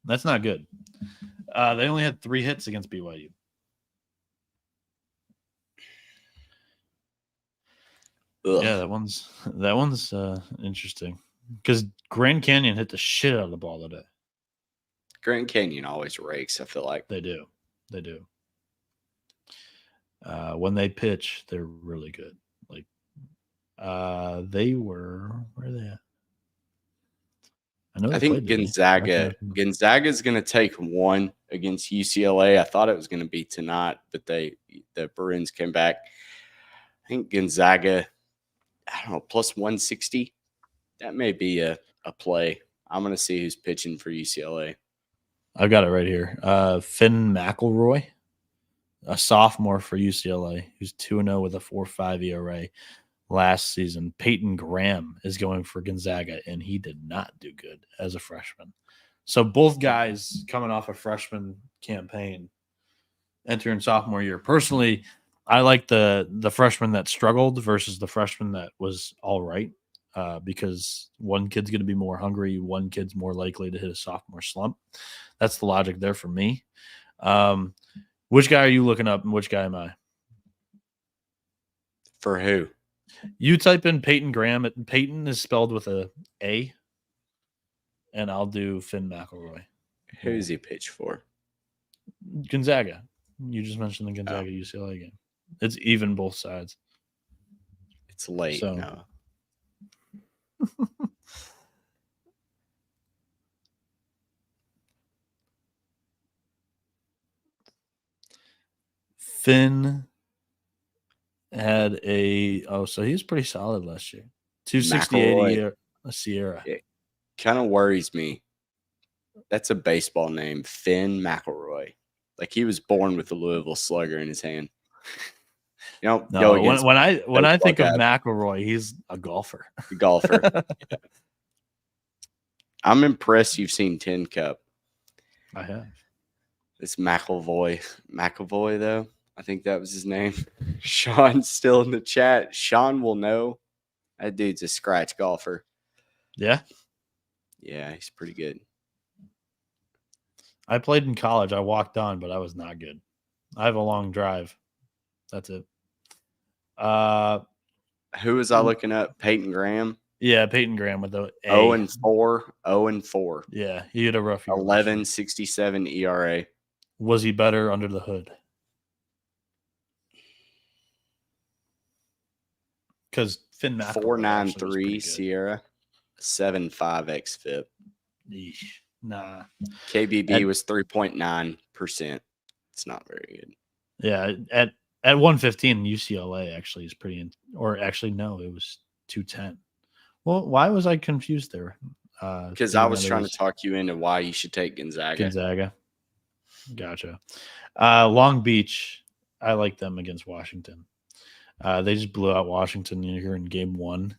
That's not good. They only had 3 hits against BYU. Ugh. Yeah, that one's interesting because Grand Canyon hit the shit out of the ball today. Grand Canyon always rakes. I feel like they do. When they pitch, they're really good. Like they were where are they at? I think Gonzaga is going to take 1 against UCLA. I thought it was going to be tonight, but the Bruins came back. I think Gonzaga, I don't know, plus 160. That may be a play. I'm going to see who's pitching for UCLA. I've got it right here. Finn McElroy, a sophomore for UCLA, who's 2-0 with a 4.5 ERA. Last season, Peyton Graham is going for Gonzaga, and he did not do good as a freshman. So both guys coming off a freshman campaign, entering sophomore year. Personally, I like the freshman that struggled versus the freshman that was all right, because one kid's going to be more hungry, one kid's more likely to hit a sophomore slump. That's the logic there for me. Which guy are you looking up, and which guy am I? For who? You type in Peyton Graham. Peyton is spelled with a A, and I'll do Finn McElroy. Who's he pitch for? Gonzaga. You just mentioned the Gonzaga UCLA game. It's even both sides. It's late now. Finn had so he was pretty solid last year. 268 a Sierra. It kind of worries me. That's a baseball name, Finn McElroy. Like he was born with the Louisville Slugger in his hand. No, when I think of McElroy, he's a golfer. I'm impressed you've seen Tin Cup. I have. It's McElroy, though. I think that was his name. Sean's still in the chat. Sean will know. That dude's a scratch golfer. Yeah? Yeah, he's pretty good. I played in college. I walked on, but I was not good. I have a long drive. That's it. Who was I looking up? Peyton Graham? Yeah, Peyton Graham with the A. 0-4. 0-4. Yeah, he had a rough year. 11.67 ERA. Was he better under the hood? Because Finn McElroy 4.93 Sierra, 7.5 xFIP. Yeesh. Nah. KBB was 3.9%. It's not very good. Yeah, at 115, UCLA actually is pretty. Or actually, no, it was 210. Well, why was I confused there? Because I was trying to talk you into why you should take Gonzaga. Gotcha. Long Beach, I like them against Washington. They just blew out Washington here in game 1.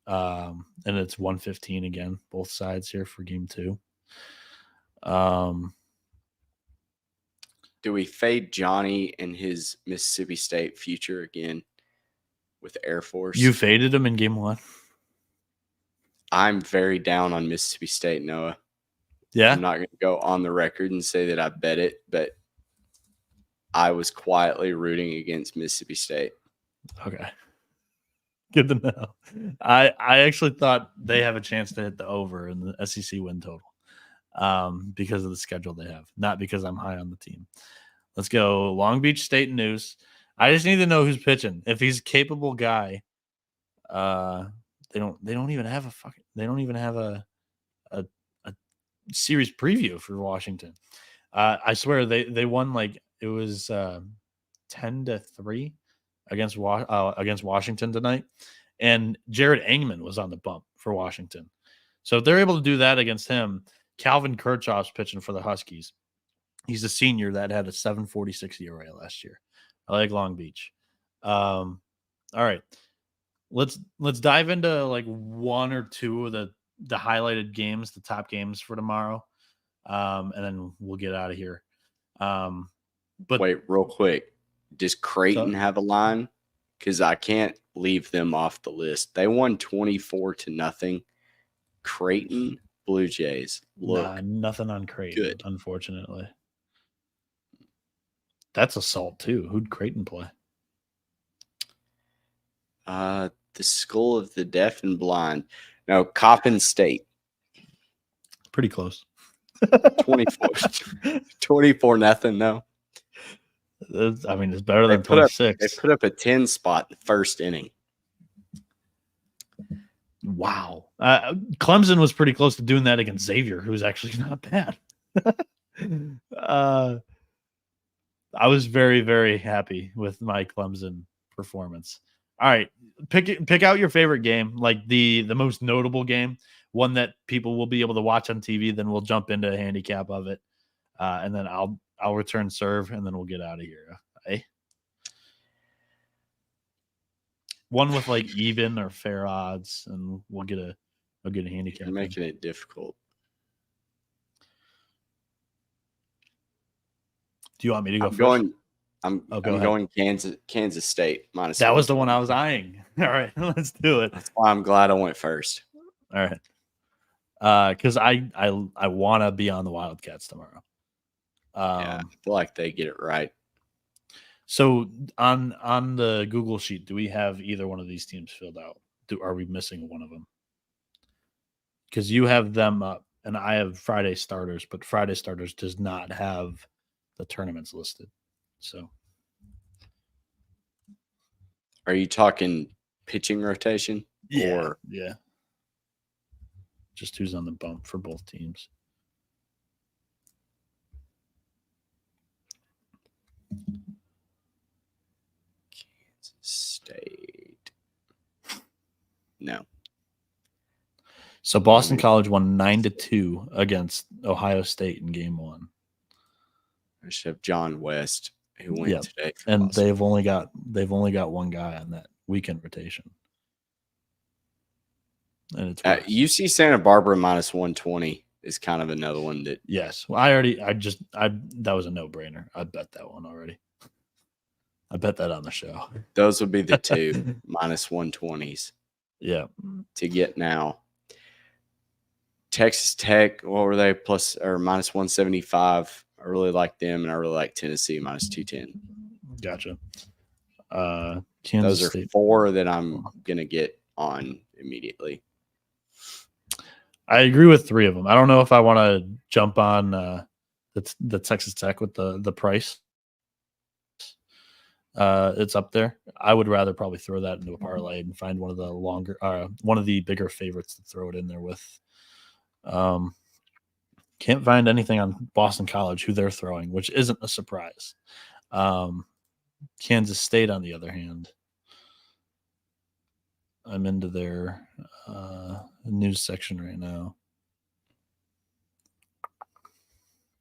And it's 115 again, both sides here for game 2. Do we fade Johnny and his Mississippi State future again with Air Force? You faded him in game 1? I'm very down on Mississippi State, Noah. Yeah? I'm not going to go on the record and say that I bet it, but I was quietly rooting against Mississippi State. Okay. Good to know. I actually thought they have a chance to hit the over in the SEC win total because of the schedule they have, not because I'm high on the team. Let's go Long Beach State News. I just need to know who's pitching. If he's a capable guy, they don't even have a series preview for Washington. I swear they won like it was 10-3 against Washington tonight, and Jared Engman was on the bump for Washington. So if they're able to do that against him, Calvin Kirchhoff's pitching for the Huskies. He's a senior that had a 7.46 ERA last year. I like Long Beach. All right, let's dive into like one or two of the highlighted games, the top games for tomorrow, and then we'll get out of here. But wait, real quick, does Creighton have a line? Because I can't leave them off the list. They won 24-0. Creighton Blue Jays. Look, nothing on Creighton, good. Unfortunately. That's assault too. Who'd Creighton play? The School of the Deaf and Blind. No, Coppin State. Pretty close. 24-0. No. I mean, it's better than 26. They put up a 10 spot in the first inning. Wow. Clemson was pretty close to doing that against Xavier, who's actually not bad. I was very, very happy with my Clemson performance. All right, pick out your favorite game, like the most notable game, one that people will be able to watch on TV. Then we'll jump into a handicap of it, and then I'll return serve, and then we'll get out of here. Okay? One with like even or fair odds, and we'll get a handicap. You're making it difficult. Do you want me to go first? I'm going Kansas State minus. That was the one I was eyeing. All right, let's do it. That's why I'm glad I went first. All right, because I want to be on the Wildcats tomorrow. Yeah, I feel like they get it right. So on the Google sheet, do we have either one of these teams filled out? Are we missing one of them? Because you have them up, and I have Friday starters, but Friday starters does not have the tournaments listed. So, are you talking pitching rotation? Yeah. Just who's on the bump for both teams. Kansas State. No. So Boston College won 9-2 against Ohio State in game 1. I should have John West, who went today. And they've only got one guy on that weekend rotation. And it's UC Santa Barbara minus 120 is kind of another one that. Yes. Well, that was a no-brainer. I bet that one already. I bet that on the show. Those would be the two minus 120s. Yeah. To get now. Texas Tech, what were they? Plus or minus 175. I really like them, and I really like Tennessee minus 210. Gotcha. Those are State. 4 that I'm going to get on immediately. I agree with 3 of them. I don't know if I want to jump on the Texas Tech with the price. It's up there. I would rather probably throw that into a parlay and find one of the bigger favorites to throw it in there with. Can't find anything on Boston College who they're throwing, which isn't a surprise. Kansas State, on the other hand, I'm into their news section right now.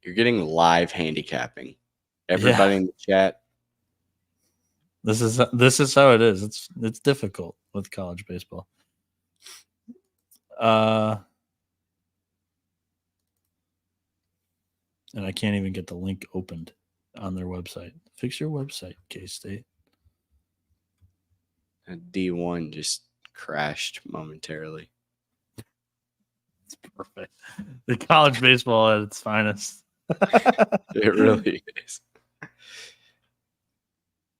You're getting live handicapping. Everybody in the chat. This is how it is. It's difficult with college baseball. And I can't even get the link opened on their website. Fix your website, K-State. D1 just crashed momentarily. It's perfect. The college baseball at its finest. It really is.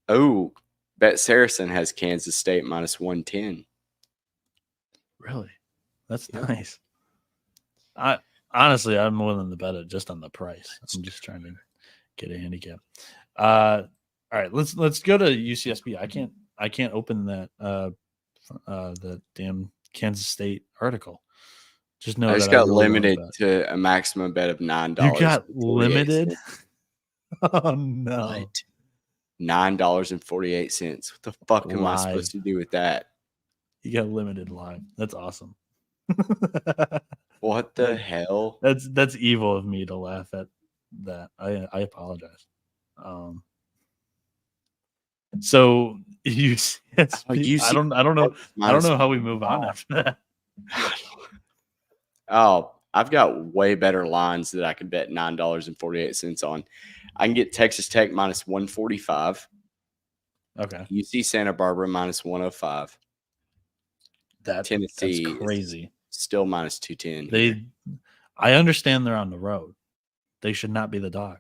Oh, Bet Saracen has Kansas State minus 110. Really? That's nice. Honestly, I'm willing to bet it just on the price. I'm just trying to get a handicap. All right, let's go to UCSB. I can't open that the damn Kansas State article. Just know I just that got really limited to a maximum bet of $9. You got limited? Oh no. What? $9.48. What the fuck am I supposed to do with that? You got limited live. That's awesome. What the hell? That's evil of me to laugh at that. I apologize. So UCSB, I don't know how we move on after that. Oh, I've got way better lines that I could bet $9.48 on. I can get Texas Tech minus 145. Okay. UC Santa Barbara minus 105. Tennessee, that's crazy. Still minus 210. I understand they're on the road. They should not be the dog.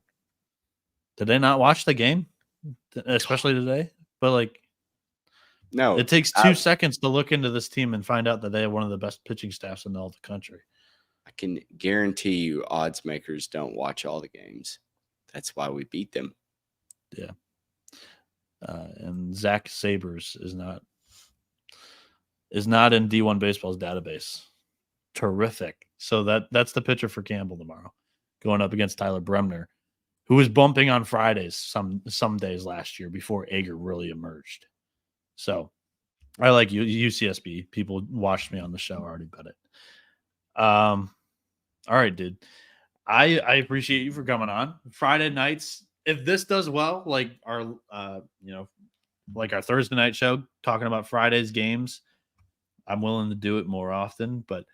Did they not watch the game, especially today? But no, it takes 2 seconds to look into this team and find out that they have one of the best pitching staffs in all the country. I can guarantee you, odds makers don't watch all the games. That's why we beat them. Yeah. And Zach Sabers is not in D1 Baseball's database. Terrific. So that's the pitcher for Campbell tomorrow, going up against Tyler Bremner, who was bumping on Fridays some days last year before Ager really emerged. So I like UCSB. People watched me on the show, already bet it. All right, dude. I appreciate you for coming on. Friday nights, if this does well, like our like our Thursday night show, talking about Friday's games, I'm willing to do it more often, but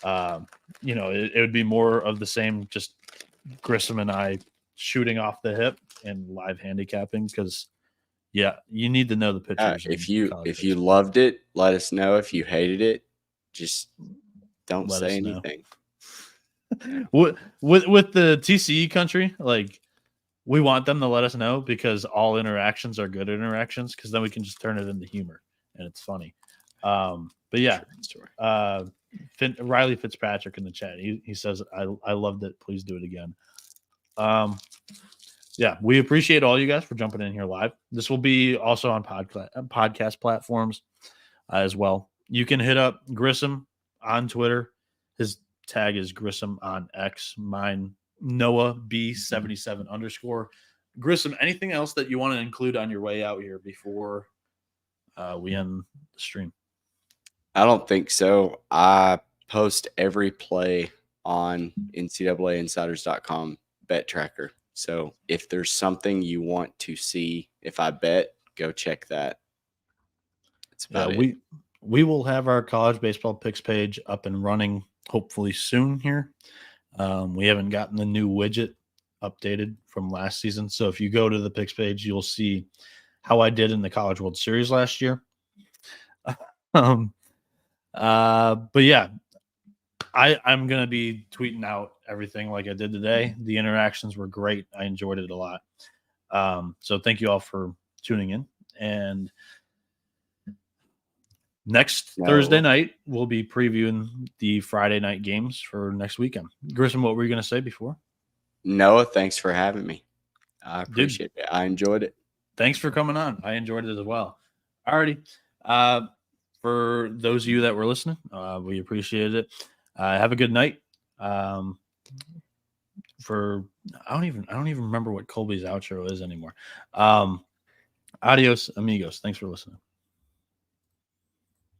it would be more of the same, just Grissom and I shooting off the hip and live handicapping, because you need to know the pitchers. If you loved it, let us know. If you hated it, just don't say anything. With the TCE country, we want them to let us know, because all interactions are good interactions, because then we can just turn it into humor and it's funny. But yeah, Riley Fitzpatrick in the chat, he says, I loved it. Please do it again. Yeah, we appreciate all you guys for jumping in here live. This will be also on podcast platforms as well. You can hit up Grissom on Twitter. His tag is Grissom on X. Mine, Noah B77_. Grissom, anything else that you want to include on your way out here before we end the stream? I don't think so. I post every play on NCAAinsiders.com bet tracker. So if there's something you want to see, if I bet, go check that. That's about it. We will have our college baseball picks page up and running hopefully soon here. We haven't gotten the new widget updated from last season. So if you go to the picks page, you'll see how I did in the College World Series last year. But yeah, I'm going to be tweeting out everything like I did today. The interactions were great. I enjoyed it a lot. So thank you all for tuning in. And Thursday night, we'll be previewing the Friday night games for next weekend. Grissom, what were you going to say before? Noah, thanks for having me. I appreciate it. I enjoyed it. Thanks for coming on. I enjoyed it as well. Alrighty. For those of you that were listening, we appreciated it. Have a good night. I don't even remember what Colby's outro is anymore. Adios, amigos. Thanks for listening.